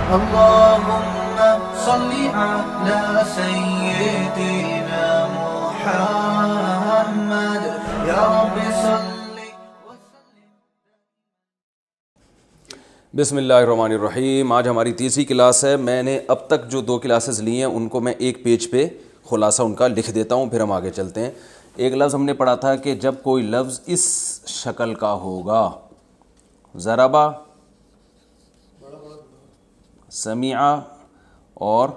اللهم صل على سيدنا محمد یا رب صل. بسم اللہ الرحمن الرحیم. آج ہماری تیسری کلاس ہے. میں نے اب تک جو 2 کلاسز لی ہیں ان کو میں ایک پیج پہ خلاصہ ان کا لکھ دیتا ہوں، پھر ہم آگے چلتے ہیں. ایک لفظ ہم نے پڑھا تھا کہ جب کوئی لفظ اس شکل کا ہوگا، ضربا، سمعا اور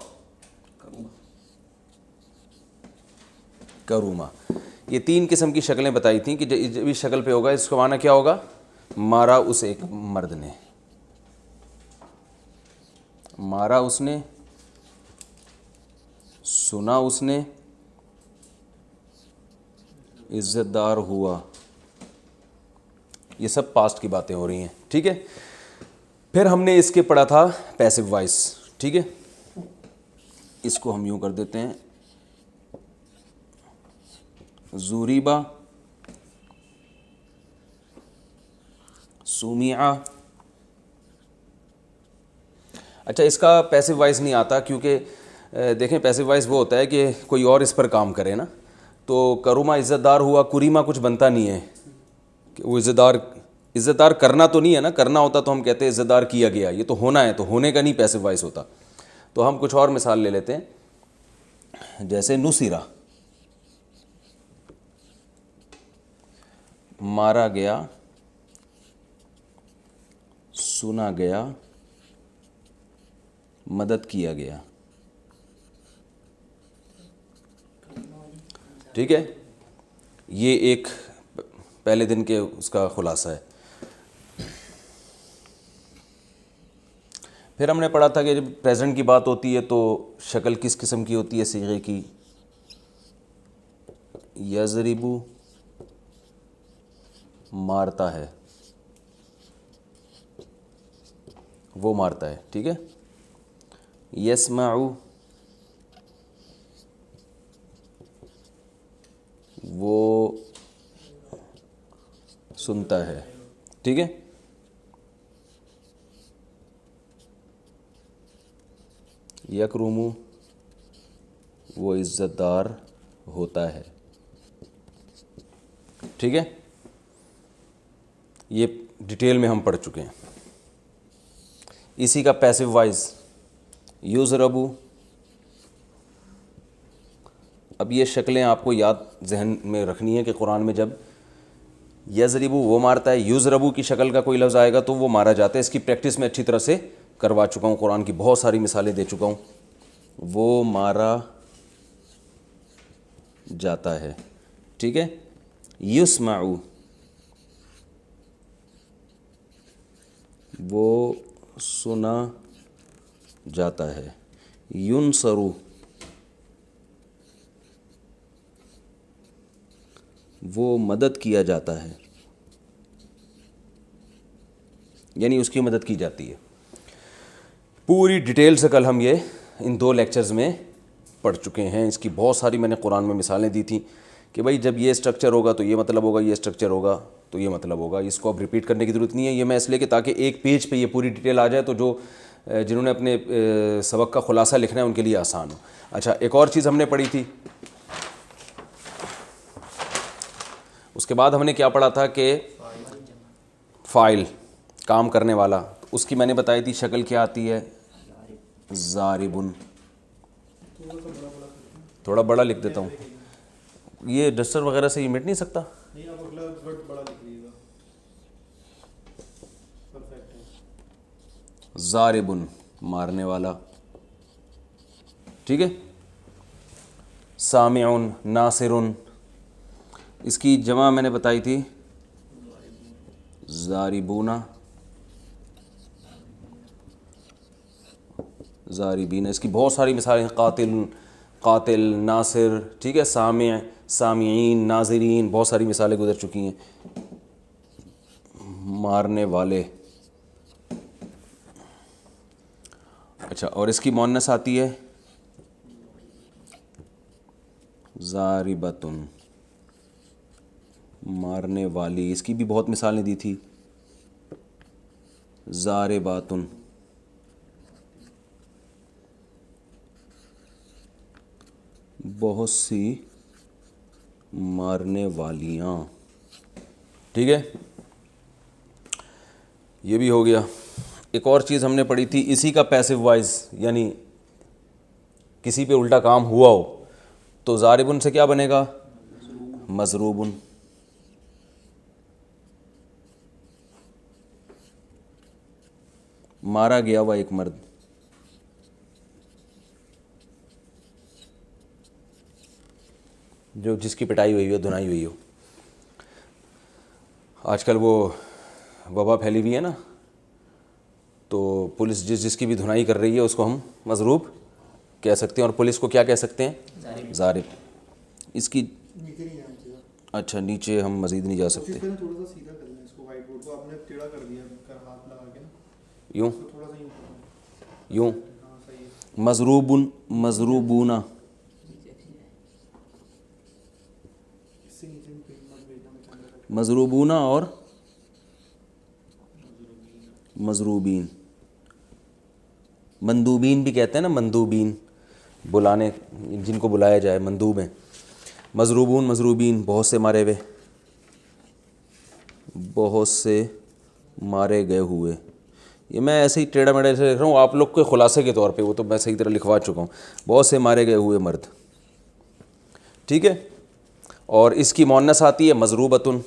کروما، یہ 3 قسم کی شکلیں بتائی تھیں کہ جب اس شکل پہ ہوگا اس کا معنی کیا ہوگا؟ مارا اس ایک مرد نے، مارا اس نے، سنا اس نے، عزت دار ہوا. یہ سب پاسٹ کی باتیں ہو رہی ہیں، ٹھیک ہے. پھر ہم نے اس کے پڑھا تھا پیسو وائس، ٹھیک ہے. اس کو ہم یوں کر دیتے ہیں، زوریبا، سومیعہ. اچھا، اس کا پیسو وائس نہیں آتا کیونکہ دیکھیں پیسو وائس وہ ہوتا ہے کہ کوئی اور اس پر کام کرے نا. تو کروما عزت دار ہوا، کریما کچھ بنتا نہیں ہے کہ وہ عزت دار کرنا تو نہیں ہے نا. کرنا ہوتا تو ہم کہتے ہیں عزت دار کیا گیا، یہ تو ہونا ہے، تو ہونے کا نہیں پیسو وائس ہوتا. تو ہم کچھ اور مثال لے لیتے ہیں، جیسے نصیرہ، مارا گیا، سنا گیا، مدد کیا گیا. ٹھیک ہے، یہ ایک پہلے دن کے اس کا خلاصہ ہے. پھر ہم نے پڑھا تھا کہ جب پریزنٹ کی بات ہوتی ہے تو شکل کس قسم کی ہوتی ہے صیغے کی؟ یضربو، مارتا ہے، وہ مارتا ہے، ٹھیک ہے. یسمعو، وہ سنتا ہے، ٹھیک ہے. یکرمو، وہ عزت دار ہوتا ہے، ٹھیک ہے. یہ ڈیٹیل میں ہم پڑھ چکے ہیں. اسی کا پیسو وائز یضربو. اب یہ شکلیں آپ کو یاد ذہن میں رکھنی ہے کہ قرآن میں جب یضربو وہ مارتا ہے، یضربو کی شکل کا کوئی لفظ آئے گا تو وہ مارا جاتا ہے. اس کی پریکٹس میں اچھی طرح سے کروا چکا ہوں، قرآن کی بہت ساری مثالیں دے چکا ہوں. وہ مارا جاتا ہے، ٹھیک ہے. یسمعو، وہ سنا جاتا ہے. ینصرو، وہ مدد کیا جاتا ہے، یعنی اس کی مدد کی جاتی ہے. پوری ڈیٹیل سے کل ہم یہ ان 2 لیکچرز میں پڑھ چکے ہیں. اس کی بہت ساری میں نے قرآن میں مثالیں دی تھیں کہ بھائی جب یہ اسٹرکچر ہوگا تو یہ مطلب ہوگا، یہ اسٹرکچر ہوگا تو یہ مطلب ہوگا. اس کو اب ریپیٹ کرنے کی ضرورت نہیں ہے. یہ میں اس لیے کہ تاکہ ایک پیج پہ یہ پوری ڈیٹیل آ جائے تو جنہوں نے اپنے سبق کا خلاصہ لکھنا ہے ان کے لیے آسان ہو. اچھا، ایک اور چیز ہم نے پڑھی تھی، اس کے بعد ہم نے کیا پڑھا تھا کہ فاعل، کام کرنے والا. اس کی میں نے بتائی تھی شکل کیا آتی ہے؟ ضاربن. تھوڑا بڑا لکھ دیتا ہوں، یہ ڈسٹر وغیرہ سے یہ مٹ نہیں سکتا. ضاربن، مارنے والا، ٹھیک ہے. سامعن، ناصرن. اس کی جمع میں نے بتائی تھی ضاربونا، ضاربین. اس کی بہت ساری مثالیں، قاتل، ناصر، ٹھیک ہے. سامع، سامعین، ناظرین، بہت ساری مثالیں گزر چکی ہیں. مارنے والے. اچھا، اور اس کی مؤنث آتی ہے ضاربتن، مارنے والی. اس کی بھی بہت مثالیں دی تھی. ضارباتن. بہت سی مارنے والیاں. ٹھیک ہے, یہ بھی ہو گیا. ایک اور چیز ہم نے پڑھی تھی اسی کا پیسو وائز, یعنی کسی پہ الٹا کام ہوا ہو تو ضاربن سے کیا بنے گا؟ مضروبن. مارا گیا ہوا ایک مرد, جو جس کی پٹائی ہوئی ہو, دھنائی ہوئی ہو. آج کل وہ وبا پھیلی ہوئی ہے نا, تو پولیس جس کی بھی دھنائی کر رہی ہے اس کو ہم مضروب کہہ سکتے ہیں, اور پولیس کو کیا کہہ سکتے ہیں؟ ضارب. اس کی اچھا نیچے ہم مزید نہیں جا سکتے, یوں یوں. مضروبن, مضروبون, مضروبون اور مضروبین. مندوبین بھی کہتے ہیں نا, مندوبین بلانے, جن کو بلایا جائے مندوب ہیں. مضروبون, مضروبین, بہت سے مارے ہوئے, بہت سے مارے گئے ہوئے. یہ میں ایسے ہی ٹیڑھا میڑھا سے لکھ رہا ہوں آپ لوگ کے خلاصے کے طور پہ, وہ تو میں صحیح طرح لکھوا چکا ہوں. بہت سے مارے گئے ہوئے مرد. ٹھیک ہے, اور اس کی مؤنث آتی ہے مضروبتن.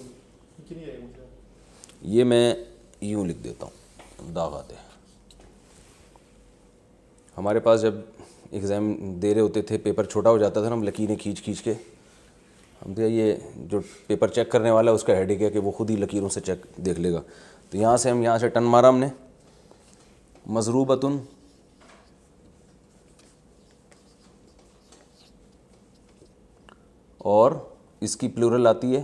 یہ میں یوں لکھ دیتا ہوں, داغ آتے ہیں. ہمارے پاس جب ایگزام دے رہے ہوتے تھے, پیپر چھوٹا ہو جاتا تھا نا, ہم لکیریں کھینچ کے ہم تو یہ جو پیپر چیک کرنے والا ہے اس کا ہیڈک ہے کہ وہ خود ہی لکیروں سے چیک دیکھ لے گا. تو یہاں سے ہم یہاں سے ٹن مارا ہم نے, مضروبتن, اور اس کی پلورل آتی ہے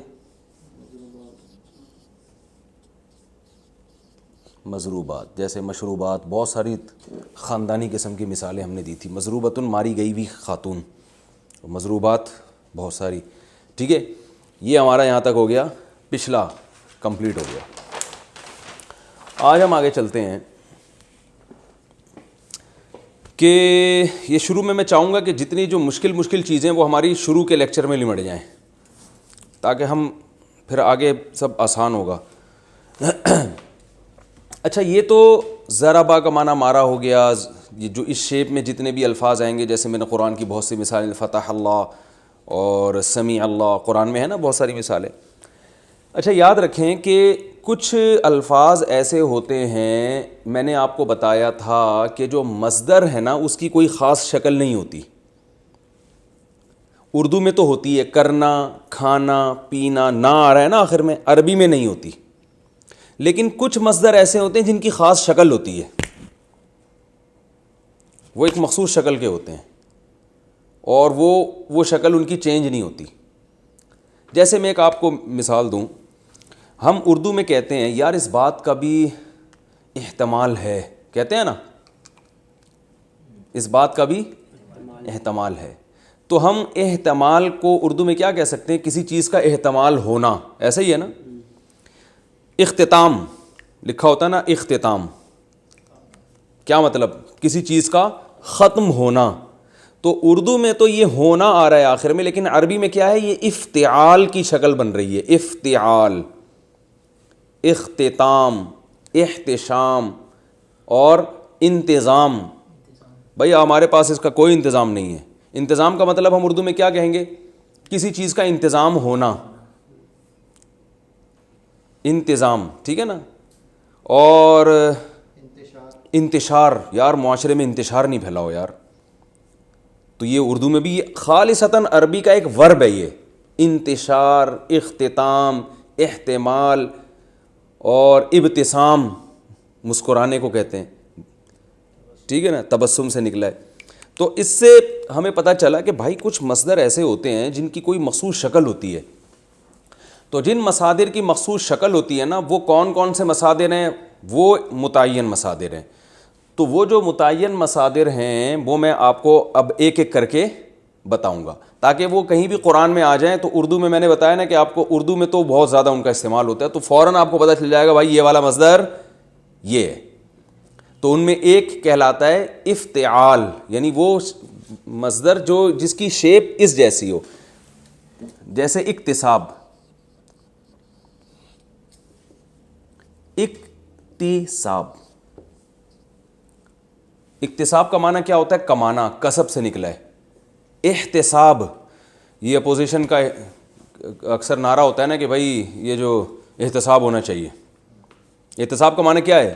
مضروبات. جیسے مشروبات, بہت ساری خاندانی قسم کی مثالیں ہم نے دی تھی. مضروبتن ماری گئی ہوئی خاتون, مضروبات بہت ساری. ٹھیک ہے, یہ ہمارا یہاں تک ہو گیا, پچھلا کمپلیٹ ہو گیا. آج ہم آگے چلتے ہیں کہ یہ شروع میں چاہوں گا کہ جتنی جو مشکل چیزیں وہ ہماری شروع کے لیکچر میں لمٹ جائیں, تاکہ ہم پھر آگے سب آسان ہوگا. اچھا, یہ تو ضربا کا معنی مارا ہو گیا. یہ جو اس شیپ میں جتنے بھی الفاظ آئیں گے, جیسے میں نے قرآن کی بہت سی مثالیں, فتح اللہ اور سمیع اللہ, قرآن میں ہے نا بہت ساری مثالیں. اچھا, یاد رکھیں کہ کچھ الفاظ ایسے ہوتے ہیں, میں نے آپ کو بتایا تھا کہ جو مصدر ہے نا اس کی کوئی خاص شکل نہیں ہوتی. اردو میں تو ہوتی ہے, کرنا, کھانا, پینا, نہ آ رہا ہے نا آخر میں, عربی میں نہیں ہوتی. لیکن کچھ مصدر ایسے ہوتے ہیں جن کی خاص شکل ہوتی ہے, وہ ایک مخصوص شکل کے ہوتے ہیں, اور وہ شکل ان کی چینج نہیں ہوتی. جیسے میں ایک آپ کو مثال دوں, ہم اردو میں کہتے ہیں یار اس بات کا بھی احتمال ہے, کہتے ہیں نا, اس بات کا بھی احتمال ہے. تو ہم احتمال کو اردو میں کیا کہہ سکتے ہیں؟ کسی چیز کا احتمال ہونا, ایسا ہی ہے نا. اختتام لکھا ہوتا ہے نا, اختتام کیا مطلب؟ کسی چیز کا ختم ہونا. تو اردو میں تو یہ ہونا آ رہا ہے آخر میں, لیکن عربی میں کیا ہے؟ یہ افتعال کی شکل بن رہی ہے. افتعال, اختتام, احتشام اور انتظام. بھائی ہمارے پاس اس کا کوئی انتظام نہیں ہے. انتظام کا مطلب ہم اردو میں کیا کہیں گے؟ کسی چیز کا انتظام ہونا, انتظام. ٹھیک ہے نا. اور انتشار, یار معاشرے میں انتشار نہیں پھیلا ہو یار, تو یہ اردو میں بھی خالصتاً عربی کا ایک ورب ہے یہ, انتشار, اختتام, احتمال اور ابتسام, مسکرانے کو کہتے ہیں. ٹھیک ہے نا, تبسم سے نکلا ہے. تو اس سے ہمیں پتہ چلا کہ بھائی کچھ مصدر ایسے ہوتے ہیں جن کی کوئی مخصوص شکل ہوتی ہے. تو جن مصادر کی مخصوص شکل ہوتی ہے نا, وہ کون کون سے مصادر ہیں؟ وہ متعین مصادر ہیں. تو وہ جو متعین مصادر ہیں وہ میں آپ کو اب ایک ایک کر کے بتاؤں گا, تاکہ وہ کہیں بھی قرآن میں آ جائیں. تو اردو میں نے بتایا نا کہ آپ کو اردو میں تو بہت زیادہ ان کا استعمال ہوتا ہے, تو فوراً آپ کو پتہ چل جائے گا بھائی یہ والا مصدر یہ ہے. تو ان میں ایک کہلاتا ہے افتعال, یعنی وہ مصدر جو جس کی شیپ اس جیسی ہو، جیسے اکتساب. اکتساب، اکتساب کا معنی کیا ہوتا ہے؟ کمانا، کسب سے نکلا ہے. احتساب، یہ اپوزیشن کا اکثر نعرہ ہوتا ہے نا کہ بھائی یہ جو احتساب ہونا چاہیے. احتساب کا معنی کیا ہے؟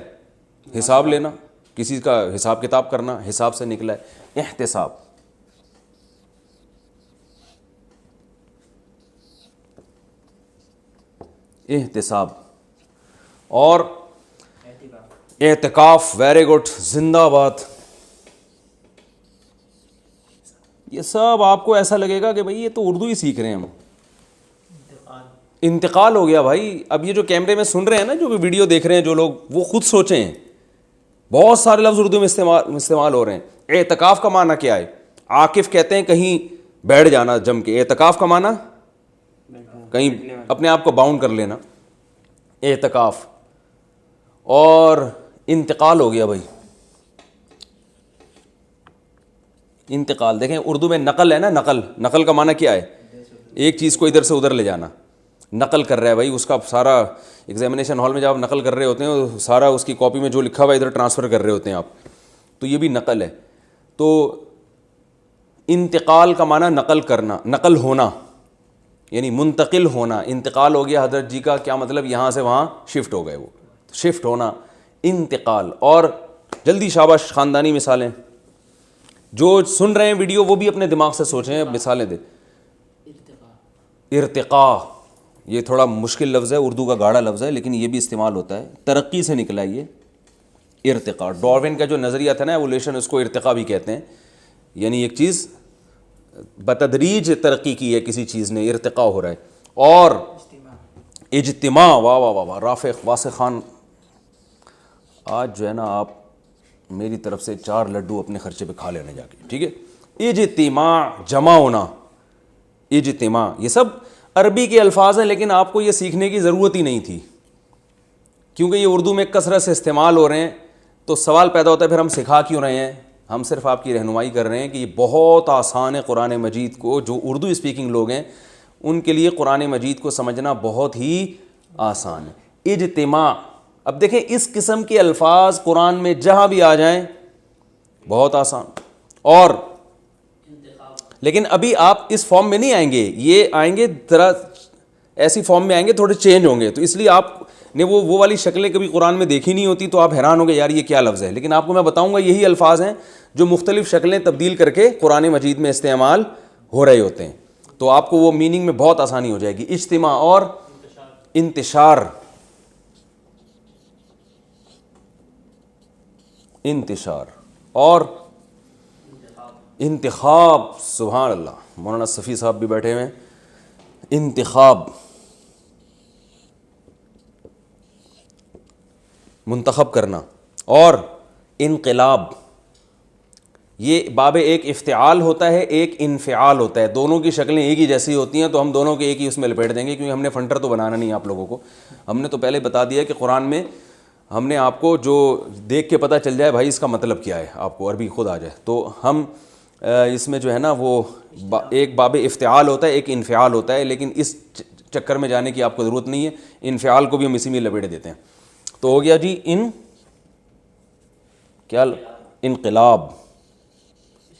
حساب لینا، کسی کا حساب کتاب کرنا، حساب سے نکلا ہے احتساب. احتساب. اور اعتکاف، ویری گڈ، زندہ باد. یہ سب آپ کو ایسا لگے گا کہ بھائی یہ تو اردو ہی سیکھ رہے ہیں ہم. انتقال ہو گیا بھائی. اب یہ جو کیمرے میں سن رہے ہیں نا، جو ویڈیو دیکھ رہے ہیں جو لوگ، وہ خود سوچیں، بہت سارے لفظ اردو میں استعمال ہو رہے ہیں. اعتکاف کا معنی کیا ہے؟ عاکف کہتے ہیں کہیں بیٹھ جانا جم کے. اعتکاف کا معنی کہیں اپنے آپ کو باؤنڈ کر لینا، اعتکاف. اور انتقال ہو گیا بھائی. انتقال دیکھیں اردو میں نقل ہے نا، نقل. نقل کا معنی کیا ہے؟ ایک چیز کو ادھر سے ادھر لے جانا. نقل کر رہا ہے بھائی، اس کا سارا ایگزامینیشن ہال میں جب آپ نقل کر رہے ہوتے ہیں، سارا اس کی کاپی میں جو لکھا ہوا ہے ادھر ٹرانسفر کر رہے ہوتے ہیں آپ. تو یہ بھی نقل ہے. تو انتقال کا معنی نقل کرنا، نقل ہونا، یعنی منتقل ہونا. انتقال ہو گیا حضرت جی کا، کیا مطلب؟ یہاں سے وہاں شفٹ ہو گئے، وہ شفٹ ہونا، انتقال. اور جلدی شاباش، خاندانی مثالیں. جو سن رہے ہیں ویڈیو وہ بھی اپنے دماغ سے سوچیں، مثالیں دیں. ارتقاء، یہ تھوڑا مشکل لفظ ہے، اردو کا گاڑا لفظ ہے، لیکن یہ بھی استعمال ہوتا ہے. ترقی سے نکلا ہے یہ ارتقاء. ڈاروین کا جو نظریہ تھا نا ایولیوشن، اس کو ارتقاء بھی کہتے ہیں. یعنی ایک چیز بتدریج ترقی کی ہے کسی چیز نے، ارتقاء ہو رہا ہے. اور اجتماع، واہ واہ واہ واہ، رافق واسق خان، آج جو ہے نا آپ میری طرف سے 4 لڈو اپنے خرچے پہ کھا لینا جا کے، ٹھیک ہے. اجتماع، جمع ہونا، اجتماع. یہ سب عربی کے الفاظ ہیں، لیکن آپ کو یہ سیکھنے کی ضرورت ہی نہیں تھی کیونکہ یہ اردو میں کثرت سے استعمال ہو رہے ہیں. تو سوال پیدا ہوتا ہے پھر ہم سکھا کیوں رہے ہیں؟ ہم صرف آپ کی رہنمائی کر رہے ہیں کہ یہ بہت آسان ہے. قرآن مجید کو جو اردو اسپیکنگ لوگ ہیں ان کے لیے قرآن مجید کو سمجھنا بہت ہی آسان ہے. اجتماع. اب دیکھیں اس قسم کے الفاظ قرآن میں جہاں بھی آ جائیں بہت آسان. اور لیکن ابھی آپ اس فارم میں نہیں آئیں گے، یہ آئیں گے ذرا ایسی فارم میں آئیں گے، تھوڑے چینج ہوں گے. تو اس لیے آپ نے وہ والی شکلیں کبھی قرآن میں دیکھی نہیں ہوتی، تو آپ حیران ہوں گے یار یہ کیا لفظ ہے. لیکن آپ کو میں بتاؤں گا یہی الفاظ ہیں جو مختلف شکلیں تبدیل کر کے قرآن مجید میں استعمال ہو رہے ہوتے ہیں. تو آپ کو وہ میننگ میں بہت آسانی ہو جائے گی. اجتماع اور انتشار. انتشار اور انتخاب. سبحان اللہ، مولانا صفی صاحب بھی بیٹھے ہوئے ہیں. انتخاب، منتخب کرنا. اور انقلاب، یہ باب ایک افتعال ہوتا ہے، ایک انفعال ہوتا ہے. دونوں کی شکلیں ایک ہی جیسی ہوتی ہیں، تو ہم دونوں کے ایک ہی اس میں لپیٹ دیں گے کیونکہ ہم نے فنٹر تو بنانا نہیں آپ لوگوں کو. ہم نے تو پہلے بتا دیا کہ قرآن میں ہم نے آپ کو جو دیکھ کے پتہ چل جائے بھائی اس کا مطلب کیا ہے، آپ کو عربی خود آ جائے. تو ہم اس میں جو ہے نا وہ ایک باب افتعال ہوتا ہے، ایک انفعال ہوتا ہے، لیکن اس چکر میں جانے کی آپ کو ضرورت نہیں ہے. انفعال کو بھی ہم اسی میں لپیٹ دیتے ہیں. تو ہو گیا جی کیا؟ انقلاب.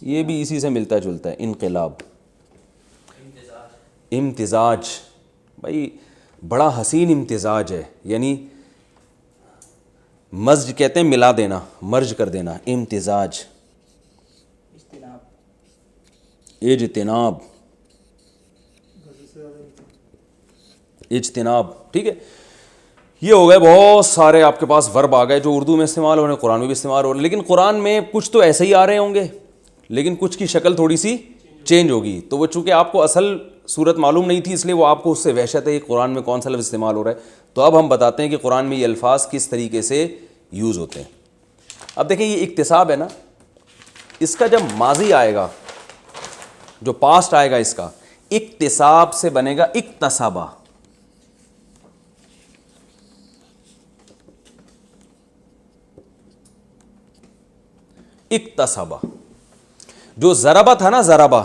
یہ بھی اسی سے ملتا جلتا ہے، انقلاب. امتزاج، بھائی بڑا حسین امتزاج ہے. یعنی مزج کہتے ہیں ملا دینا، مرج کر دینا. امتزاج. اجتناب، اجتناب، ٹھیک ہے. یہ ہو گئے بہت سارے آپ کے پاس ورب آ گئے جو اردو میں استعمال ہو رہے ہیں، قرآن میں بھی استعمال ہو رہے ہیں. لیکن قرآن میں کچھ تو ایسے ہی آ رہے ہوں گے، لیکن کچھ کی شکل تھوڑی سی چینج ہوگی. تو وہ چونکہ آپ کو اصل صورت معلوم نہیں تھی، اس لیے وہ آپ کو اس سے وحشت ہے کہ قرآن میں کون سا لفظ استعمال ہو رہا ہے. تو اب ہم بتاتے ہیں کہ قرآن میں یہ الفاظ کس طریقے سے یوز ہوتے ہیں. اب دیکھیں یہ اکتساب ہے نا، اس کا جب ماضی آئے گا، جو پاسٹ آئے گا اس کا، اکتساب سے بنے گا اکتسابہ. اکتسابہ. جو ضربہ تھا نا ضربہ،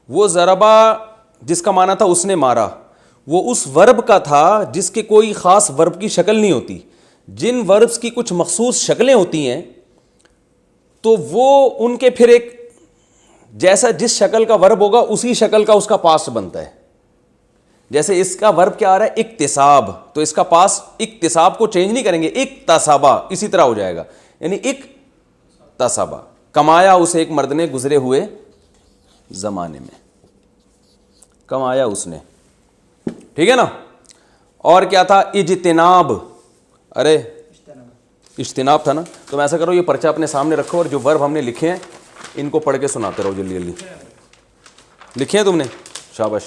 وہ ضربہ جس کا معنی تھا اس نے مارا، وہ اس ورب کا تھا جس کے کوئی خاص ورب کی شکل نہیں ہوتی. جن وربس کی کچھ مخصوص شکلیں ہوتی ہیں تو وہ ان کے پھر ایک جیسا جس شکل کا ورب ہوگا اسی شکل کا اس کا پاسٹ بنتا ہے. جیسے اس کا ورب کیا آ رہا ہے اکتساب، تو اس کا پاس اکتساب کو چینج نہیں کریں گے، اکتسابا اسی طرح ہو جائے گا، یعنی اکتسابا، کمایا اسے ایک مرد نے گزرے ہوئے زمانے میں، کمایا اس نے. ٹھیک ہے نا. اور کیا تھا؟ اجتناب، ارے اجتناب تھا نا. تو میں ایسا کرو یہ پرچہ اپنے سامنے رکھو اور جو ورب ہم نے لکھے ہیں ان کو پڑھ کے سناتے رہو جلدی جلدی. لکھے ہیں تم نے؟ شاباش.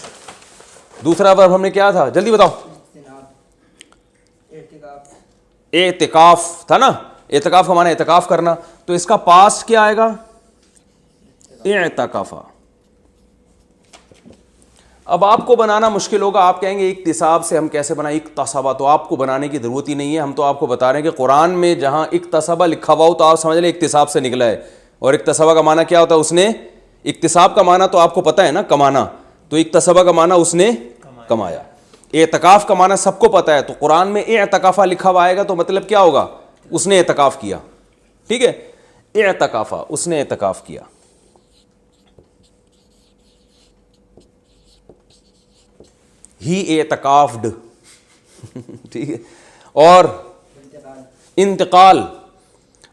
دوسرا ورب ہم نے کیا تھا جلدی بتاؤ؟ اعتکاف تھا نا. اعتکاف کا معنی اعتکاف کرنا، تو اس کا پاسٹ کیا آئے گا؟ اعتکافا. اب آپ کو بنانا مشکل ہوگا، آپ کہیں گے اکتساب سے ہم کیسے بنائیں اکتسابا، تو آپ کو بنانے کی ضرورت ہی نہیں ہے. ہم تو آپ کو بتا رہے ہیں کہ قرآن میں جہاں اکتسابا لکھا ہوا ہو تو آپ سمجھ لیں اکتساب سے نکلا ہے. اور اکتسابا کا معنی کیا ہوتا ہے؟ اس نے، اکتساب کا معنی تو آپ کو پتہ ہے نا، کمانا. تو اکتسابا کا معنی اس نے کمایا. اعتکاف کا معنی سب کو پتہ ہے، تو قرآن میں اعتکافا لکھا ہوا آئے گا تو مطلب کیا ہوگا؟ اس نے اعتکاف کیا. ٹھیک ہے. اعتکافا، اس نے اعتکاف کیا. ہی اعتکافڈ. ٹھیک ہے. اور انتقال،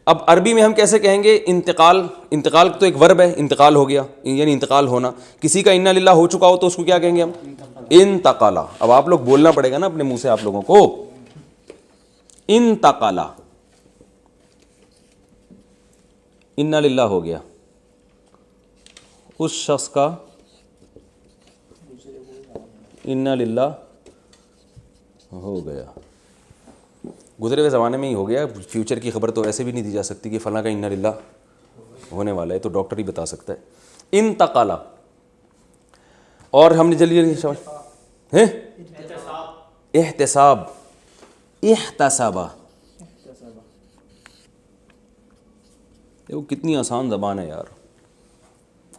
اب عربی میں ہم کیسے کہیں گے انتقال؟ انتقال تو ایک ورب ہے، انتقال ہو گیا یعنی انتقال ہونا. کسی کا انا للہ ہو چکا ہو تو اس کو کیا کہیں گے ہم؟ انتقالا. اب آپ لوگ بولنا پڑے گا نا اپنے منہ سے آپ لوگوں کو. انتقالا، انا للہ ہو گیا، اس شخص کا انا للہ ہو گیا. گزرے ہوئے زمانے میں ہی ہو گیا، فیوچر کی خبر تو ایسے بھی نہیں دی جا سکتی کہ فلاں کا انا للہ ہونے والا ہے، تو ڈاکٹر ہی بتا سکتا ہے. انتقالا. اور ہم نے جلدی جلدی احتساب، احتسابا. وہ کتنی آسان زبان ہے یار.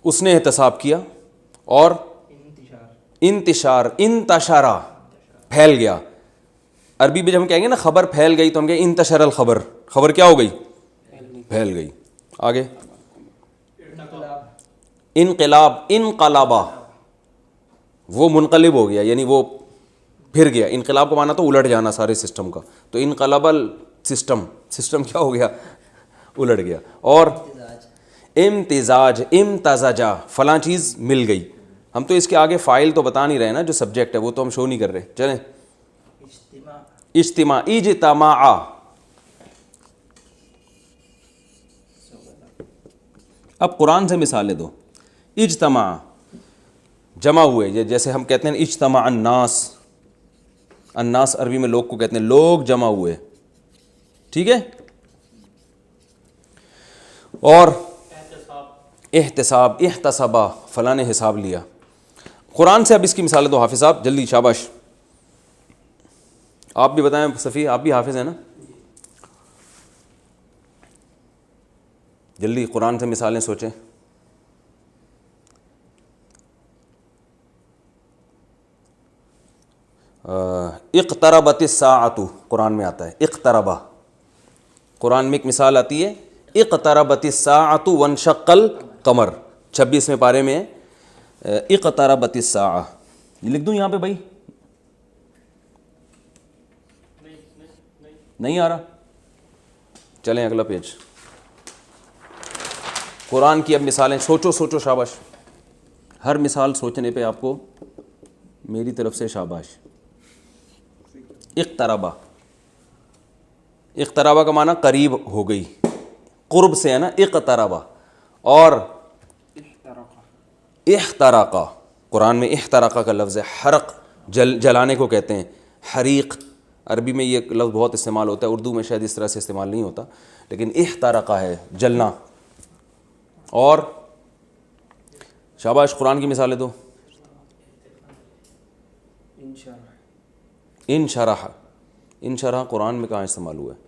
اس نے احتساب کیا. اور انتشار، انتشارا، پھیل گیا. عربی میں جب ہم کہیں گے نا خبر پھیل گئی تو ہم کہیں انتشر الخبر، خبر کیا ہو گئی؟ پھیل گئی. آگے انقلاب، انقلابا، وہ منقلب ہو گیا یعنی وہ پھر گیا. انقلاب کا معنی تو الٹ جانا سارے سسٹم کا، تو انقلب السسٹم، سسٹم کیا ہو گیا؟ الٹ گیا. اور امتزاج، امتزاجا، فلاں چیز مل گئی. ہم تو اس کے آگے فائل تو بتا نہیں رہے نا، جو سبجیکٹ ہے وہ تو ہم شو نہیں کر رہے. چلیں. اجتماع، اجتماع. اب قرآن سے مثالیں دو. اجتماع، جمع ہوئے، جیسے ہم کہتے ہیں اجتماع الناس. الناس عربی میں لوگ کو کہتے ہیں، لوگ جمع ہوئے. ٹھیک ہے. اور احتساب، احتسابا، فلاں نے حساب لیا. قرآن سے اب اس کی مثالیں دو حافظ صاحب جلدی. شاباش. آپ بھی بتائیں صفی، آپ بھی حافظ ہیں نا؟ جلدی قرآن سے مثالیں سوچیں. اقتربت الساعۃ قرآن میں آتا ہے، اقتربا. قرآن میں ایک مثال آتی ہے اقتربت الساعۃ وانشق القمر، 26ویں پارے میں اقتربت الساعہ. یہ لکھ دوں یہاں پہ بھائی؟ نہیں آ رہا؟ چلیں اگلا پیج. قرآن کی اب مثالیں سوچو سوچو. شاباش. ہر مثال سوچنے پہ آپ کو میری طرف سے شاباش. اقتربا، اقتربا کا معنی قریب ہو گئی، قرب سے ہے نا اقتربا. اور احتراقا، قرآن میں احتراقا کا لفظ ہے، حرق، جلانے کو کہتے ہیں. حریق عربی میں یہ لفظ بہت استعمال ہوتا ہے، اردو میں شاید اس طرح سے استعمال نہیں ہوتا، لیکن احتراقا ہے جلنا. اور شاباش قرآن کی مثالیں دو. انشرح، انشرح قرآن میں کہاں استعمال ہوا ہے؟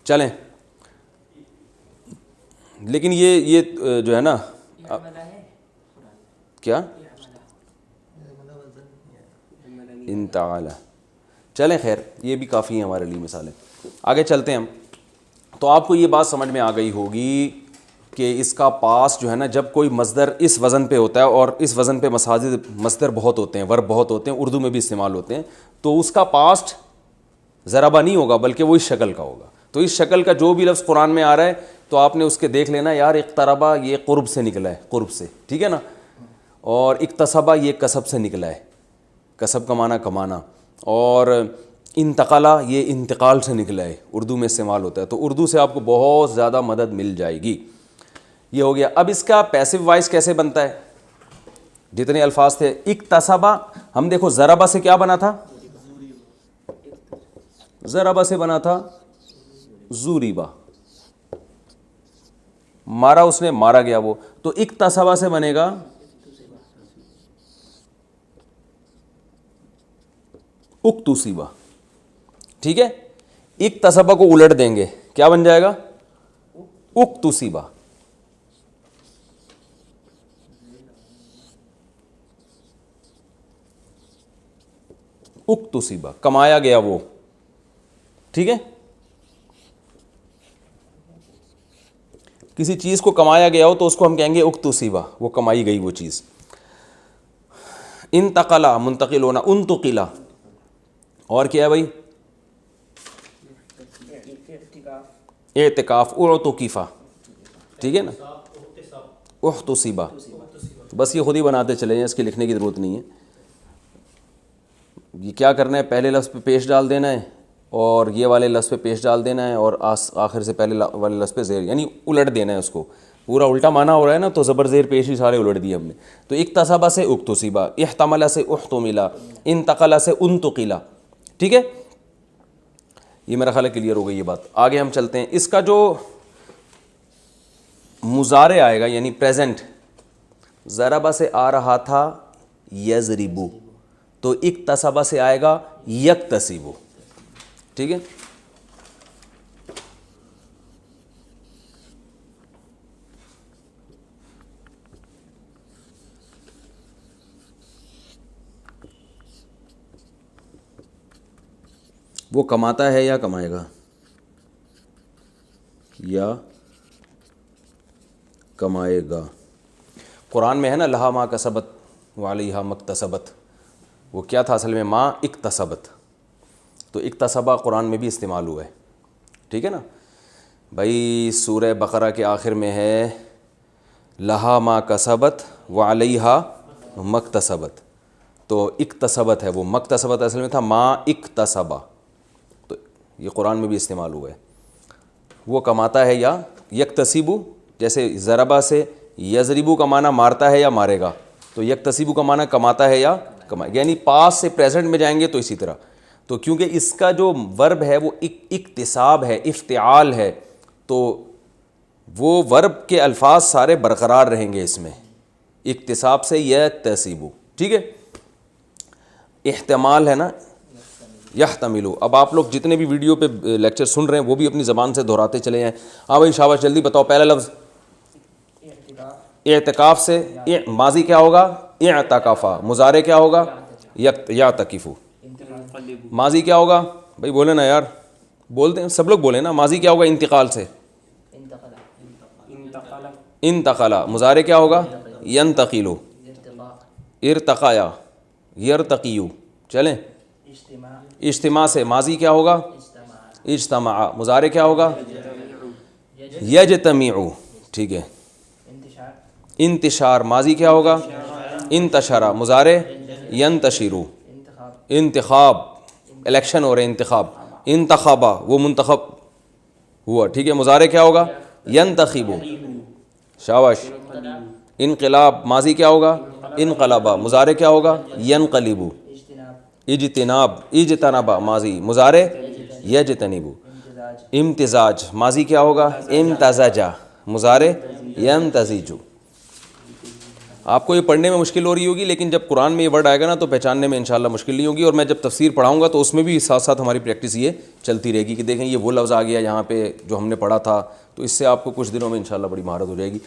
چلیں لیکن یہ جو ہے نا کیا انتعال، چلیں خیر یہ بھی کافی ہیں ہمارے لیے مثالیں. آگے چلتے ہیں ہم. تو آپ کو یہ بات سمجھ میں آ گئی ہوگی کہ اس کا پاسٹ جو ہے نا جب کوئی مصدر اس وزن پہ ہوتا ہے، اور اس وزن پہ مصدر بہت ہوتے ہیں، ورب بہت ہوتے ہیں، اردو میں بھی استعمال ہوتے ہیں، تو اس کا پاسٹ ضربہ نہیں ہوگا بلکہ وہ اس شکل کا ہوگا. تو اس شکل کا جو بھی لفظ قرآن میں آ رہا ہے تو آپ نے اس کے دیکھ لینا یار اقتربا یہ قرب سے نکلا ہے، قرب سے، ٹھیک ہے نا، اور اکتسبا یہ کسب سے نکلا ہے، کسب کمانا کمانا، اور انتقلا یہ انتقال سے نکلا ہے، اردو میں استعمال ہوتا ہے. تو اردو سے آپ کو بہت زیادہ مدد مل جائے گی. یہ ہو گیا. اب اس کا پیسو وائس کیسے بنتا ہے؟ جتنے الفاظ تھے اکتسبا، ہم دیکھو ضربا سے کیا بنا تھا؟ ضربا سے بنا تھا زوریبا، مارا اس نے، مارا گیا وہ. تو اکتسبا سے بنے گا اکتسبا، ٹھیک ہے. اکتسبا کو الٹ دیں گے کیا بن جائے گا؟ اکتسبا. اکتسبا کمایا گیا وہ، ٹھیک ہے. کسی چیز کو کمایا گیا ہو تو اس کو ہم کہیں گے اکتسبا، وہ کمائی گئی وہ چیز. انتقلا منتقل ہونا، انتقلا، اور کیا ہے بھائی؟ اعتکاف، اعتکفا، ٹھیک ہے نا. احتسبا، بس یہ خود ہی بناتے چلے جائیں، اس کے لکھنے کی ضرورت نہیں ہے. یہ کیا کرنا ہے؟ پہلے لفظ پہ پیش ڈال دینا ہے، اور یہ والے لفظ پہ پیش ڈال دینا ہے، اور آخر سے پہلے والے لفظ پہ زیر، یعنی الٹ دینا ہے اس کو. پورا الٹا مانا ہو رہا ہے نا، تو زبر زیر پیش ہی سارے الٹ دیے ہم نے. تو اکتسبا سے اکتسبا، احتمل سے احتملا، انتقل سے انتقلا، ٹھیک ہے. یہ میرا خیال ہے کلیئر ہو گئی یہ بات. آگے ہم چلتے ہیں. اس کا جو مضارع آئے گا یعنی پریزنٹ، ضربا سے آ رہا تھا یضربو، تو اکتسبا سے آئے گا یکتسبو، ٹھیک ہے. وہ کماتا ہے یا کمائے گا؟ یا کمائے گا. قرآن میں ہے نا لہا ما کسبت وعلیہا مکتسبت، وہ کیا تھا اصل میں؟ ما اکتسبت. تو اکتسبا قرآن میں بھی استعمال ہوا ہے، ٹھیک ہے نا بھائی. سورہ بقرہ کے آخر میں ہے لہا ما کسبت وعلیہا مکتسبت، تو اکتسبت ہے وہ، مکتسبت اصل میں تھا ما اکتسبا. تو یہ قرآن میں بھی استعمال ہوا ہے. وہ کماتا ہے یا یکتسبو، جیسے ضربا سے یضربو کا معنی مارتا ہے یا مارے گا، تو یکتسبو کا معنی کماتا ہے یا کمائے، یعنی پاس سے پریزنٹ میں جائیں گے تو اسی طرح. تو کیونکہ اس کا جو ورب ہے وہ اکتساب ہے، افتعال ہے، تو وہ ورب کے الفاظ سارے برقرار رہیں گے اس میں، اکتساب سے یکتسبو، ٹھیک ہے. احتمال ہے نا یحتملو. اب آپ لوگ جتنے بھی ویڈیو پہ لیکچر سن رہے ہیں وہ بھی اپنی زبان سے دہراتے چلے جائیں. ہاں بھائی شاباش، جلدی بتاؤ. پہلا لفظ اعتکاف سے ماضی کیا ہوگا؟ اعتکافا. مضارع کیا ہوگا؟ یعتکفو. ماضی کیا ہوگا بھائی؟ بولے نا یار، بولتے ہیں سب لوگ بولیں نا. ماضی کیا ہوگا انتقال سے؟ انتقلا. مضارع کیا ہوگا؟ ینتقلو. ارتقایا، یرتقیو. چلیں. اجتماع سے ماضی کیا ہوگا؟ اجتماع. مضارع کیا ہوگا؟ یجتمعو، ٹھیک ہے. انتشار ماضی کیا ہوگا؟ انتشرا. مضارع ینتشرو. انتخاب، الیکشن ہو رہے انتخاب. انتخابا وہ منتخب ہوا، ٹھیک ہے. مضارع کیا ہوگا؟ ینتخبو. شاباش. انقلاب ماضی کیا ہوگا؟ انقلبا. مضارع کیا ہوگا؟ ینقلبو. اجتناب، اجتنبا ماضی. مضارع یجتنبو. امتزاج ماضی کیا ہوگا؟ امتزجا. مضارع ینتزجو. آپ کو یہ پڑھنے میں مشکل ہو رہی ہوگی، لیکن جب قرآن میں یہ ورڈ آئے گا نا تو پہچاننے میں انشاءاللہ مشکل نہیں ہوگی. اور میں جب تفسیر پڑھاؤں گا تو اس میں بھی ساتھ ساتھ ہماری پریکٹس یہ چلتی رہے گی کہ دیکھیں یہ وہ لفظ آ گیا یہاں پہ جو ہم نے پڑھا تھا، تو اس سے آپ کو کچھ دنوں میں انشاءاللہ بڑی مہارت ہو جائے گی.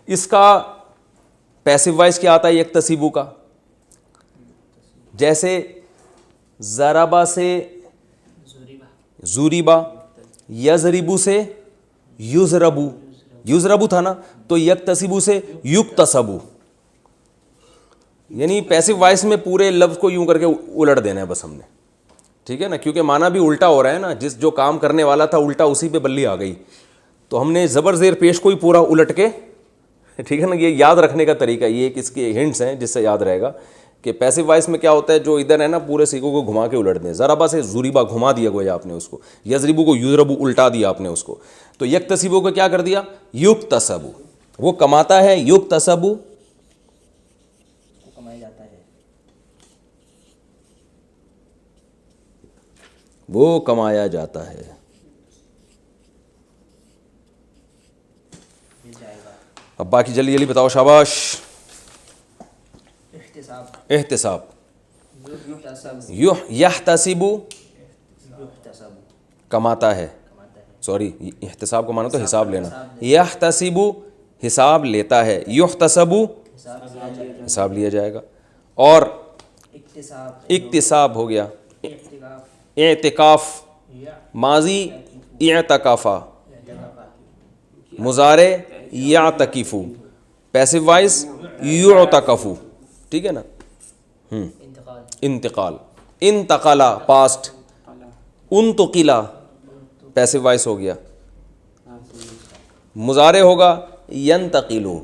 اس کا پیسو وائس کیا آتا ہے یکتسبو کا؟ جیسے ضربا سے زوریبا، یضربو سے یضربو، یضربو تھا نا، تو یکتسبو سے یکتسبو. یعنی پیسو وائس میں پورے لفظ کو یوں کر کے الٹ دینا ہے بس ہم نے، ٹھیک ہے نا، کیونکہ معنی بھی الٹا ہو رہا ہے نا، جو کام کرنے والا تھا الٹا اسی پہ بلی آ گئی، تو ہم نے زبر زیر پیش کو ہی پورا الٹ کے، ٹھیک ہے نا. یہ یاد رکھنے کا طریقہ یہ کہ اس کے ہنٹس ہیں جس سے یاد رہے گا کہ پیسو وائس میں کیا ہوتا ہے، جو ادھر ہے نا پورے سیکھوں کو گھما کے الٹ دیں. ضربا سے زوریبا گھما دیا گویا آپ نے اس کو، یضربو کو یضربو الٹا دیا آپ نے اس کو. تو یکتسبو کو کیا کر دیا؟ یکتسبو. وہ کماتا ہے، یکتسبو وہ کمایا جاتا ہے. اب باقی جلدی جلدی بتاؤ، شاباش. احتساب، یحتسب کماتا ہے، سوری احتساب کو مانا تو حساب لینا، یحتسب حساب لیتا ہے، یحتسب حساب لیا جائے گا. اور اکتساب ہو گیا، اعتکاف ماضی اعتکافا، مضارع یعتکفو، پیسو وائس یعتکفو، ٹھیک ہے نا. انتقال، انتقلا پاسٹ، انتقلا پیسو وائس ہو گیا. مضارع ہوگا ینتقلو،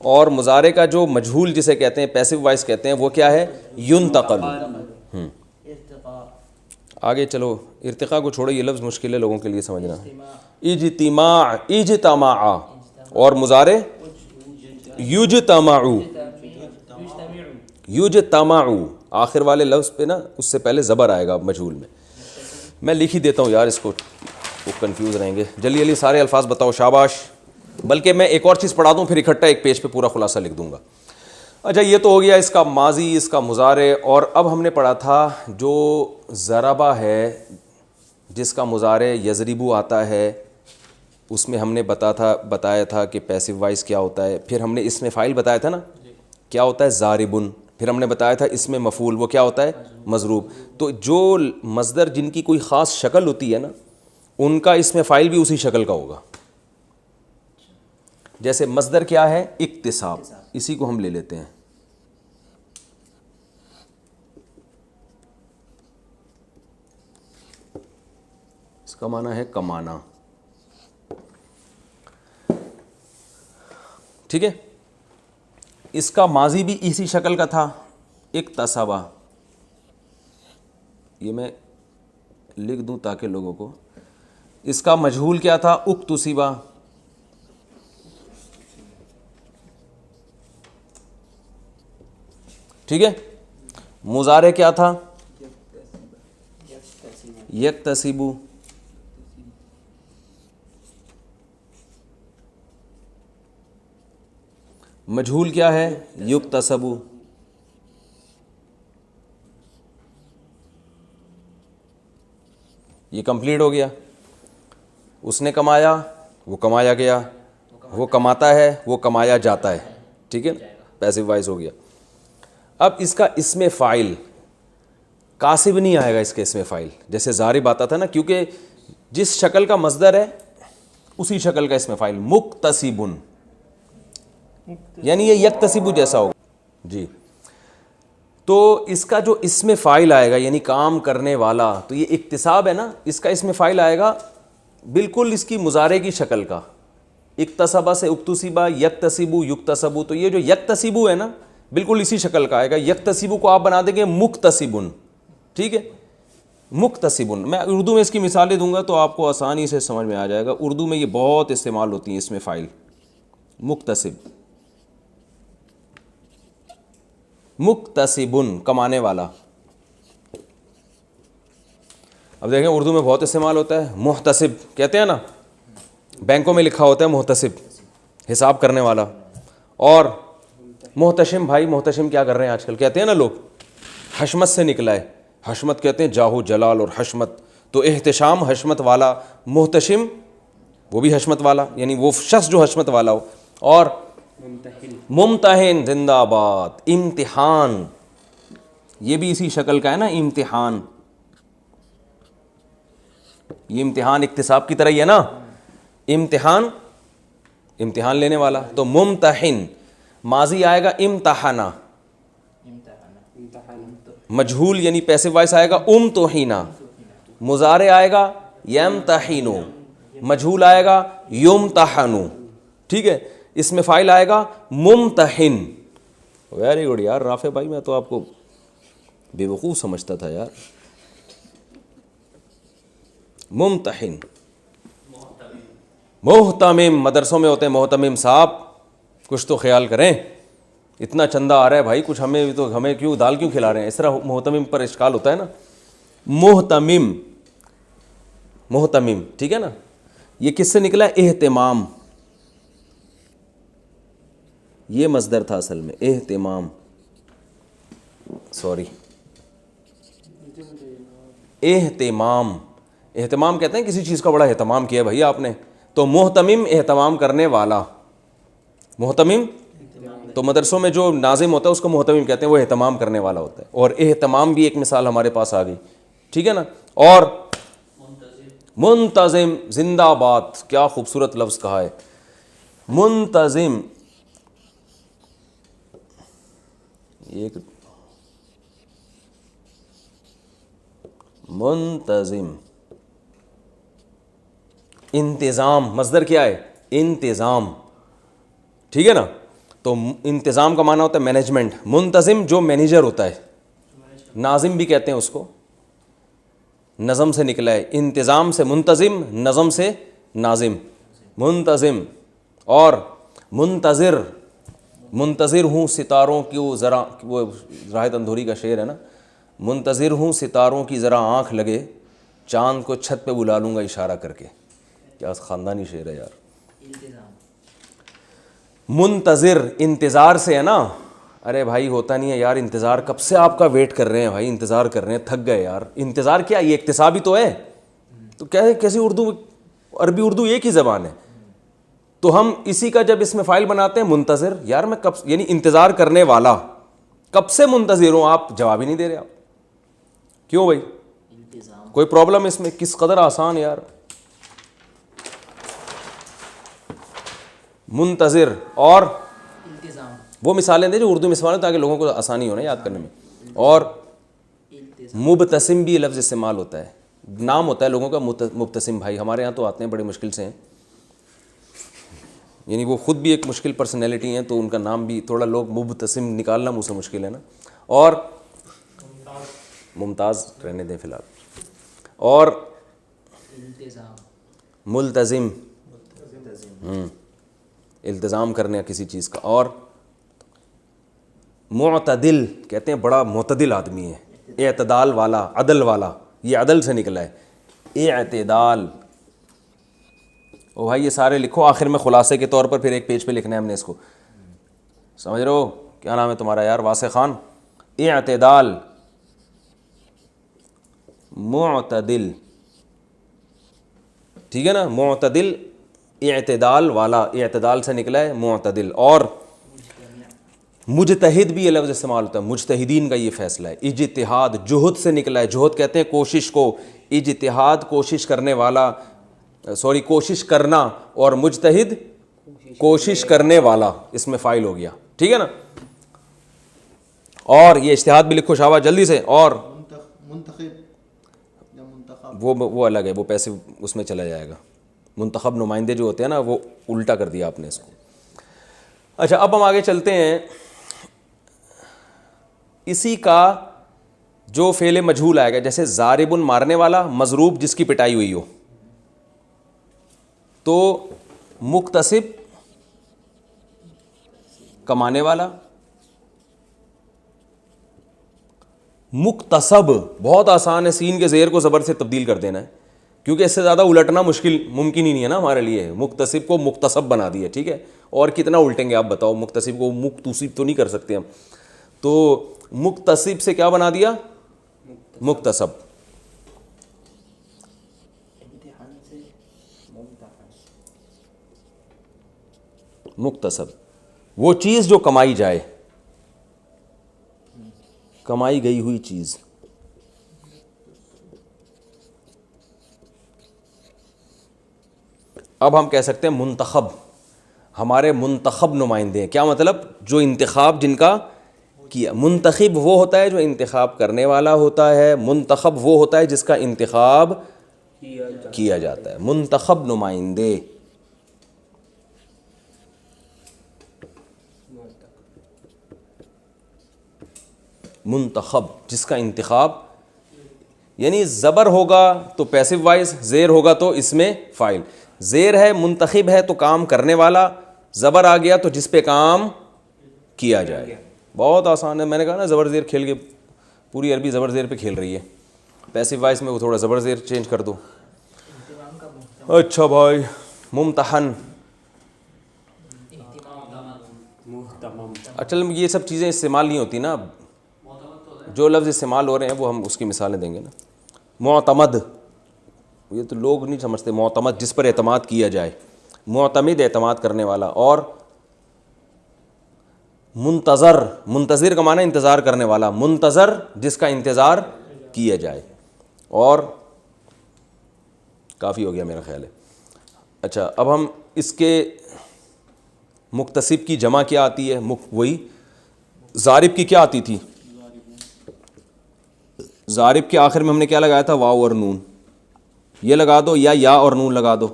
اور مضارع کا جو مجہول جسے کہتے ہیں پیسو وائس کہتے ہیں وہ کیا ہے؟ ینتقل. آگے چلو، ارتقاء کو چھوڑو، یہ لفظ مشکل ہے لوگوں کے لیے سمجھنا. اجتماع، اجتماع، اور مضارع یجتمعو، یجتمعو. آخر والے لفظ پہ نا اس سے پہلے زبر آئے گا مجہول میں. میں لکھ ہی دیتا ہوں یار، اس کو وہ کنفیوز رہیں گے. جلدی جلدی سارے الفاظ بتاؤ، شاباش. بلکہ میں ایک اور چیز پڑھا دوں پھر اکٹھا ایک پیج پہ پورا خلاصہ لکھ دوں گا. اچھا یہ تو ہو گیا اس کا ماضی، اس کا مضارع. اور اب ہم نے پڑھا تھا جو ضربہ ہے جس کا مضارع یضربو آتا ہے، اس میں ہم نے بتایا تھا کہ پیسو وائس کیا ہوتا ہے. پھر ہم نے اس میں فاعل بتایا تھا نا کیا ہوتا ہے؟ ضاربن. پھر ہم نے بتایا تھا اس میں مفعول وہ کیا ہوتا ہے؟ مضروب. تو جو مصدر جن کی کوئی خاص شکل ہوتی ہے نا ان کا اس میں فاعل بھی اسی شکل کا ہوگا. جیسے مصدر کیا ہے؟ اکتساب، اسی کو ہم لے لیتے ہیں. اس کا معنی ہے کمانا، ٹھیک ہے. اس کا ماضی بھی اسی شکل کا تھا، اکتسبا. یہ میں لکھ دوں تاکہ لوگوں کو. اس کا مجہول کیا تھا؟ اکتسبا. ٹھیک ہے. مضارع کیا تھا؟ یکتسبو. مجہول کیا ہے؟ یکتسبو. یہ کمپلیٹ ہو گیا. اس نے کمایا، وہ کمایا گیا، وہ کماتا ہے، وہ کمایا جاتا ہے. ٹھیک ہے، پیسو وائس ہو گیا. اب اس کا اسم فاعل کاسب نہیں آئے گا. اس کے اسم فاعل جیسے ضارب آتا تھا نا، کیونکہ جس شکل کا مصدر ہے اسی شکل کا اسم فاعل. مکتسبن، یعنی یہ یکتسبو جیسا ہوگا. جی، تو اس کا جو اسم فاعل آئے گا یعنی کام کرنے والا، تو یہ اکتساب ہے نا، اس کا اسم فاعل آئے گا بالکل اس کی مضارع کی شکل کا. اکتسبا سے اکتسبا، یکتسبو یکتسبو. تو یہ جو یکتسبو ہے نا بالکل اسی شکل کا آئے گا. یکتسبو کو آپ بنا دیں گے مکتسبن. ٹھیک ہے، مکتسبن. میں اردو میں اس کی مثالیں دوں گا تو آپ کو آسانی سے سمجھ میں آ جائے گا. اردو میں یہ بہت استعمال ہوتی ہیں اسم فاعل. مکتسب، مکتسبن کمانے والا. اب دیکھیں اردو میں بہت استعمال ہوتا ہے. محتسب کہتے ہیں نا، بینکوں میں لکھا ہوتا ہے محتسب، حساب کرنے والا. اور محتشم بھائی، محتشم کیا کر رہے ہیں آج کل؟ کہتے ہیں نا لوگ حشمت سے نکلا ہے، حشمت کہتے ہیں جاہو جلال اور حشمت، تو احتشام حشمت والا، محتشم وہ بھی حشمت والا، یعنی وہ شخص جو حشمت والا ہو. اور ممتحن زندہ آباد، امتحان یہ بھی اسی شکل کا ہے نا، امتحان، یہ امتحان اکتساب کی طرح ہی ہے نا، امتحان امتحان لینے والا. تو ممتحن ماضی آئے گا امتحنا، مجہول یعنی پیسو وائس آئے گا امتحینا، مضارع آئے گا یمتحنو، مجہول آئے گا یمتحنو. ٹھیک ہے، اس میں فاعل آئے گا ممتحن. ویری گڈ یار رافع بھائی، میں تو آپ کو بے وقوف سمجھتا تھا یار. ممتحن. محتمم، مدرسوں میں ہوتے ہیں محتمم صاحب، کچھ تو خیال کریں، اتنا چندہ آ رہا ہے بھائی، کچھ ہمیں کیوں دال کیوں کھلا رہے ہیں؟ اس طرح محتمم پر اشکال ہوتا ہے نا. محتمم، محتمم، ٹھیک ہے نا. یہ کس سے نکلا ہے؟ اہتمام، یہ مصدر تھا اصل میں، اہتمام، سوری، اہتمام. اہتمام کہتے ہیں کسی چیز کا بڑا اہتمام کیا بھائی آپ نے. تو محتمم اہتمام کرنے والا، محتمم تو مدرسوں میں جو ناظم ہوتا ہے اس کو محتمم کہتے ہیں، وہ اہتمام کرنے والا ہوتا ہے. اور اہتمام بھی ایک مثال ہمارے پاس آ گئی، ٹھیک ہے نا. اور منتظم زندہ آباد، کیا خوبصورت لفظ کہا ہے منتظم. ایک منتظم، انتظام، مصدر کیا ہے؟ انتظام، ٹھیک ہے نا. تو انتظام کا معنی ہوتا ہے مینجمنٹ. منتظم جو مینیجر ہوتا ہے، ناظم بھی کہتے ہیں اس کو، نظم سے نکلا ہے. انتظام سے منتظم، نظم سے ناظم، منتظم. اور منتظر، منتظر ہوں ستاروں کی، وہ راحت اندھوری کا شعر ہے نا، منتظر ہوں ستاروں کی ذرا آنکھ لگے، چاند کو چھت پہ بلا لوں گا اشارہ کر کے. کیا خاندانی شعر ہے یار. منتظر انتظار سے ہے نا. ارے بھائی ہوتا نہیں ہے یار انتظار، کب سے آپ کا ویٹ کر رہے ہیں بھائی، انتظار کر رہے ہیں، تھک گئے یار. انتظار کیا، یہ اکتسابی تو ہے. تو کیسی اردو، عربی اردو ایک ہی زبان ہے. تو ہم اسی کا جب اس میں فائل بناتے ہیں منتظر، یار میں کب، یعنی انتظار کرنے والا، کب سے منتظر ہوں. آپ جواب ہی نہیں دے رہے. آپ کیوں بھائی؟ کوئی پرابلم اس میں؟ کس قدر آسان یار. منتظر. اور وہ مثالیں دیں جو اردو میں استعمال ہو تاکہ لوگوں کو آسانی ہو نا یاد کرنے میں. اور مبتسم بھی یہ لفظ استعمال ہوتا ہے، نام ہوتا ہے لوگوں کا مبتسم بھائی. ہمارے یہاں تو آتے ہیں بڑے مشکل سے ہیں، یعنی وہ خود بھی ایک مشکل پرسنالٹی ہیں، تو ان کا نام بھی تھوڑا لوگ مبتسم نکالنا منہ سے مشکل ہے نا. اور ممتاز رہنے دیں فی الحال. اور ملتزم، التزام کرنے کسی چیز کا. اور معتدل کہتے ہیں بڑا معتدل آدمی ہے، اعتدال والا، عدل والا، یہ عدل سے نکلا ہے، اعتدال. او بھائی یہ سارے لکھو، آخر میں خلاصے کے طور پر پھر ایک پیج پہ لکھنا ہے ہم نے اس کو. سمجھ رہے ہو؟ کیا نام ہے تمہارا یار؟ واسع خان. اعتدال، معتدل، ٹھیک ہے نا. معتدل اعتدال والا، اعتدال سے نکلا ہے معتدل. اور مجتہد بھی یہ لفظ استعمال ہوتا ہے، مجتہدین کا یہ فیصلہ ہے. اجتہاد جہد سے نکلا ہے، جہد کہتے ہیں کوشش کو، اجتہاد کوشش کرنے والا، سوری کوشش کرنا، اور مجتہد کوشش کرنے والا، اس میں فاعل ہو گیا، ٹھیک ہے نا. اور یہ اجتہاد بھی لکھو شابہ جلدی سے. اور وہ الگ ہے، وہ پیسے اس میں چلا جائے گا. منتخب نمائندے جو ہوتے ہیں نا، وہ الٹا کر دیا آپ نے اس کو. اچھا اب ہم آگے چلتے ہیں. اسی کا جو فعل مجہول آئے گا، جیسے ضارب مارنے والا، مضروب جس کی پٹائی ہوئی ہو. تو مکتسب کمانے والا، مکتسب بہت آسان ہے، سین کے زیر کو زبر سے تبدیل کر دینا ہے. کیونکہ اس سے زیادہ الٹنا ممکن ہی نہیں ہے نا ہمارے لیے. مکتسب کو مکتسب بنا دیا, ٹھیک ہے, اور کتنا الٹیں گے آپ بتاؤ, مکتسب کو مکتسب تو نہیں کر سکتے ہم, تو مکتسب سے کیا بنا دیا, مکتسب. مکتسب وہ چیز جو کمائی جائے, کمائی گئی ہوئی چیز. اب ہم کہہ سکتے ہیں منتخب, ہمارے منتخب نمائندے ہیں. کیا مطلب؟ جو انتخاب جن کا کیا. منتخب وہ ہوتا ہے جو انتخاب کرنے والا ہوتا ہے, منتخب وہ ہوتا ہے جس کا انتخاب کیا جاتا ہے. منتخب نمائندے. منتخب جس کا انتخاب, یعنی زبر ہوگا تو پیسو وائز, زیر ہوگا تو اس میں فاعل. زیر ہے, منتخب ہے تو کام کرنے والا, زبر آ گیا تو جس پہ کام کیا جائے. بہت آسان ہے. میں نے کہا نا زبر زیر کھیل کے پوری عربی زبر زیر پہ کھیل رہی ہے. پیسو وائز میں وہ تھوڑا زبر زیر چینج کر دو. اچھا بھائی, ممتحن. اچھا یہ سب چیزیں استعمال نہیں ہوتی نا, جو لفظ استعمال ہو رہے ہیں وہ ہم اس کی مثالیں دیں گے نا. معتمد, یہ تو لوگ نہیں سمجھتے. معتمد جس پر اعتماد کیا جائے, معتمد اعتماد کرنے والا. اور منتظر, منتظر کا معنی انتظار کرنے والا, منتظر جس کا انتظار کیا جائے. اور کافی ہو گیا میرا خیال ہے. اچھا اب ہم اس کے مکتسب کی جمع کیا آتی ہے, وہی ضارب کی کیا آتی تھی. ضارب کے آخر میں ہم نے کیا لگایا تھا, واو اور نون. یہ لگا دو یا اور نون لگا دو,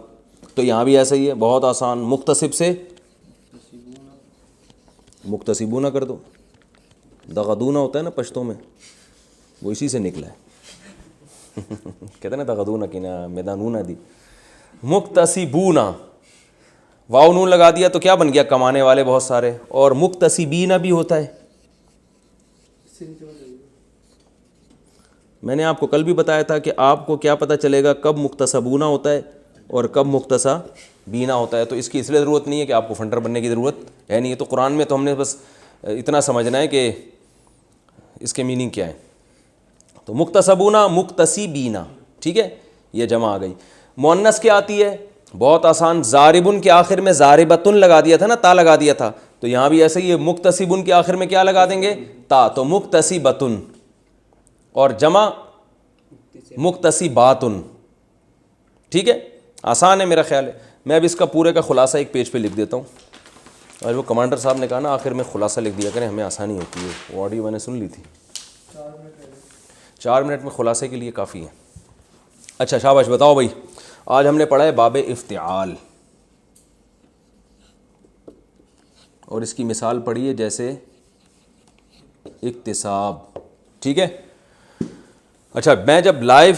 تو یہاں بھی ایسا ہی ہے, بہت آسان. مکتسب سے مکتسبونہ کر دو. دغدونہ ہوتا ہے نا پشتوں میں, وہ اسی سے نکلا ہے. کہتے ہیں نا دغدونہ کی نا میدانونہ دی. مکتسبونہ, واو نون لگا دیا تو کیا بن گیا, کمانے والے بہت سارے. اور مکتسبینہ بھی ہوتا ہے. میں نے آپ کو کل بھی بتایا تھا کہ آپ کو کیا پتہ چلے گا کب مکتسبونہ ہوتا ہے اور کب مکتسبینہ ہوتا ہے. تو اس کی اس لیے ضرورت نہیں ہے کہ آپ کو فنٹر بننے کی ضرورت ہے نہیں. یہ تو قرآن میں تو ہم نے بس اتنا سمجھنا ہے کہ اس کے میننگ کیا ہے. تو مکتسبونہ, مکتسبینہ, ٹھیک ہے, یہ جمع آ گئی. مؤنث کیا آتی ہے, بہت آسان. ضاربن کے آخر میں ضاربتن لگا دیا تھا نا, تا لگا دیا تھا, تو یہاں بھی ایسے ہی ہے. مکتسبن کے آخر میں کیا لگا دیں گے, تا, تو مکتسبتن. اور جمع مکتسباتن, ٹھیک ہے, آسان ہے میرا خیال ہے. میں اب اس کا پورے کا خلاصہ ایک پیج پہ لکھ دیتا ہوں. اور وہ کمانڈر صاحب نے کہا نا آخر میں خلاصہ لکھ دیا کریں, ہمیں آسانی ہوتی ہے. وہ آڈیو میں نے سن لی تھی. 4 منٹ میں خلاصے کے لیے کافی ہے. اچھا شاباش, بتاؤ بھائی, آج ہم نے پڑھا ہے باب افتعال, اور اس کی مثال پڑھی ہے جیسے اکتساب, ٹھیک ہے. اچھا میں جب لائیو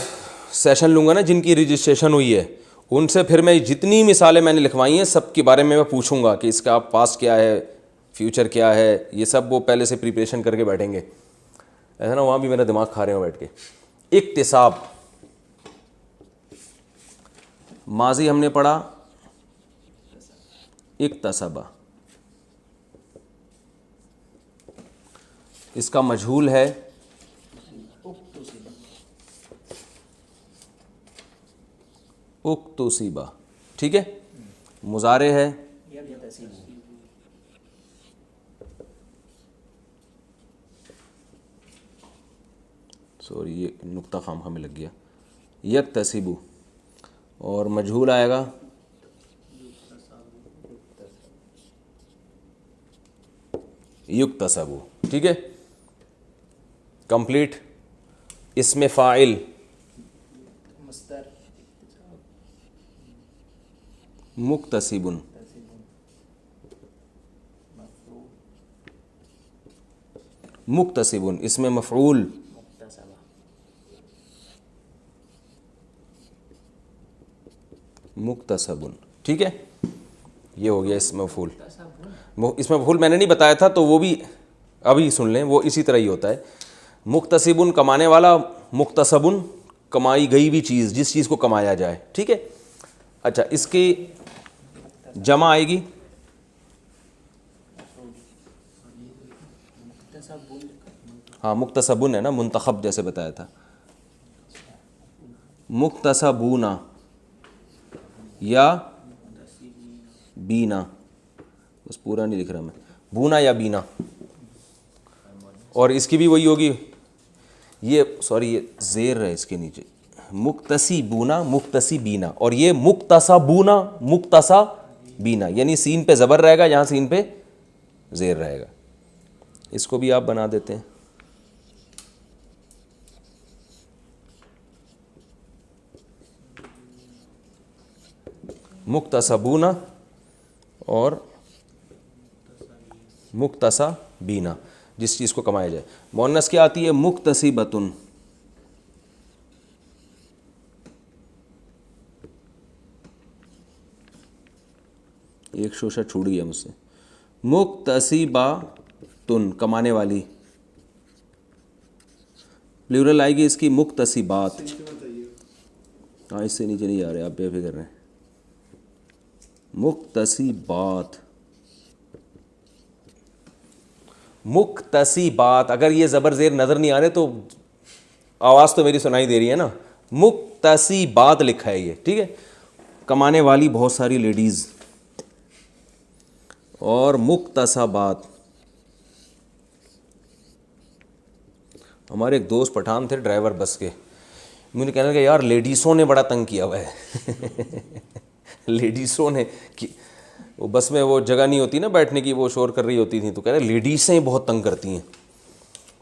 سیشن لوں گا نا, جن کی رجسٹریشن ہوئی ہے, ان سے پھر میں جتنی مثالیں میں نے لکھوائی ہیں سب کے بارے میں پوچھوں گا کہ اس کا پاسٹ کیا ہے, فیوچر کیا ہے, یہ سب وہ پہلے سے پریپریشن کر کے بیٹھیں گے. ایسا نا وہاں بھی میرا دماغ کھا رہے ہوں بیٹھ کے. اکتساب, ماضی ہم نے پڑھا اکتسبہ, اس کا مجہول ہے اکتسبہ, ٹھیک ہے. مضارع ہے سوری, یہ نقطہ خام ہمیں لگ گیا, یکتسبو. اور مجہول آئے گا یکتسبو, ٹھیک ہے. کمپلیٹ. اسم فاعل مکتسبن, مکتسبن. اسم مفعول مکتسبن, ٹھیک ہے. یہ ہو گیا اسم مفعول. اسم مفعول میں نے نہیں بتایا تھا تو وہ بھی ابھی سن لیں, وہ اسی طرح ہی ہوتا ہے. مکتسبن کمانے والا, مکتسبن کمائی گئی ہوئی چیز، جس چیز کو کمایا جائے، ٹھیک ہے. اچھا اس کی جمع آئے گی ہاں مکتسبون ہے نا، منتخب جیسے بتایا تھا، مکتسبونا یا بینا، بس پورا نہیں لکھ رہا میں، بونا یا بینا. اور اس کی بھی وہی ہوگی، یہ سوری یہ زیر ہے اس کے نیچے، مکتسبونا مکتسبینا، اور یہ مکتسبونا مکتسبینا، یعنی سین پہ زبر رہے گا، یہاں سین پہ زیر رہے گا. اس کو بھی آپ بنا دیتے ہیں. مکتسبونا اور مکتسبینا، جس چیز کو کمایا جائے. مؤنث کیا آتی ہے؟ مکتسبتن. ایک شوشہ چھوٹ گیا مجھ سے. مکتسباتن کمانے والی، پلورل آئے گی اس کی مکتسبات. ہاں اس سے نیچے نہیں آ رہے، آپ بے فکر رہیں. مکتسبات، مکتسبات. اگر یہ زبر زیر نظر نہیں آ رہے تو آواز تو میری سنائی دے رہی ہے نا. مکتسبات لکھا ہے یہ، ٹھیک ہے. کمانے والی بہت ساری لیڈیز. اور مکتسبات، ہمارے ایک دوست پٹھان تھے ڈرائیور بس کے، مجھے کہنے لگا یار لیڈیسوں نے بڑا تنگ کیا ہوا ہے. لیڈیسوں نے، وہ بس میں وہ جگہ نہیں ہوتی نا بیٹھنے کی، وہ شور کر رہی ہوتی تھیں، تو کہہ رہے لیڈیسیں بہت تنگ کرتی ہیں.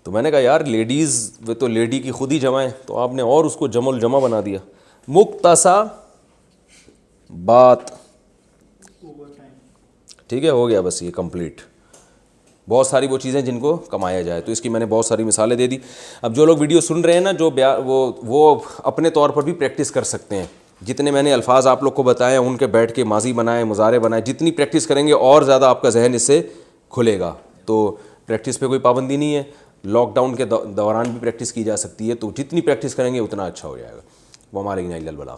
تو میں نے کہا یار لیڈیز وہ تو لیڈی کی خود ہی جمع ہے، تو آپ نے اور اس کو جمع الجمع بنا دیا. مکتسبات، ٹھیک ہے، ہو گیا بس یہ کمپلیٹ. بہت ساری وہ چیزیں جن کو کمایا جائے، تو اس کی میں نے بہت ساری مثالیں دے دی. اب جو لوگ ویڈیو سن رہے ہیں نا، جو وہ اپنے طور پر بھی پریکٹس کر سکتے ہیں. جتنے میں نے الفاظ آپ لوگ کو بتائے ہیں ان کے بیٹھ کے ماضی بنائیں، مضارع بنائیں. جتنی پریکٹس کریں گے اور زیادہ آپ کا ذہن اس سے کھلے گا. تو پریکٹس پہ کوئی پابندی نہیں ہے، لاک ڈاؤن کے دوران بھی پریکٹس کی جا سکتی ہے. تو جتنی پریکٹس کریں گے اتنا اچھا ہو جائے گا. وہ ہمارے الا البلاغ.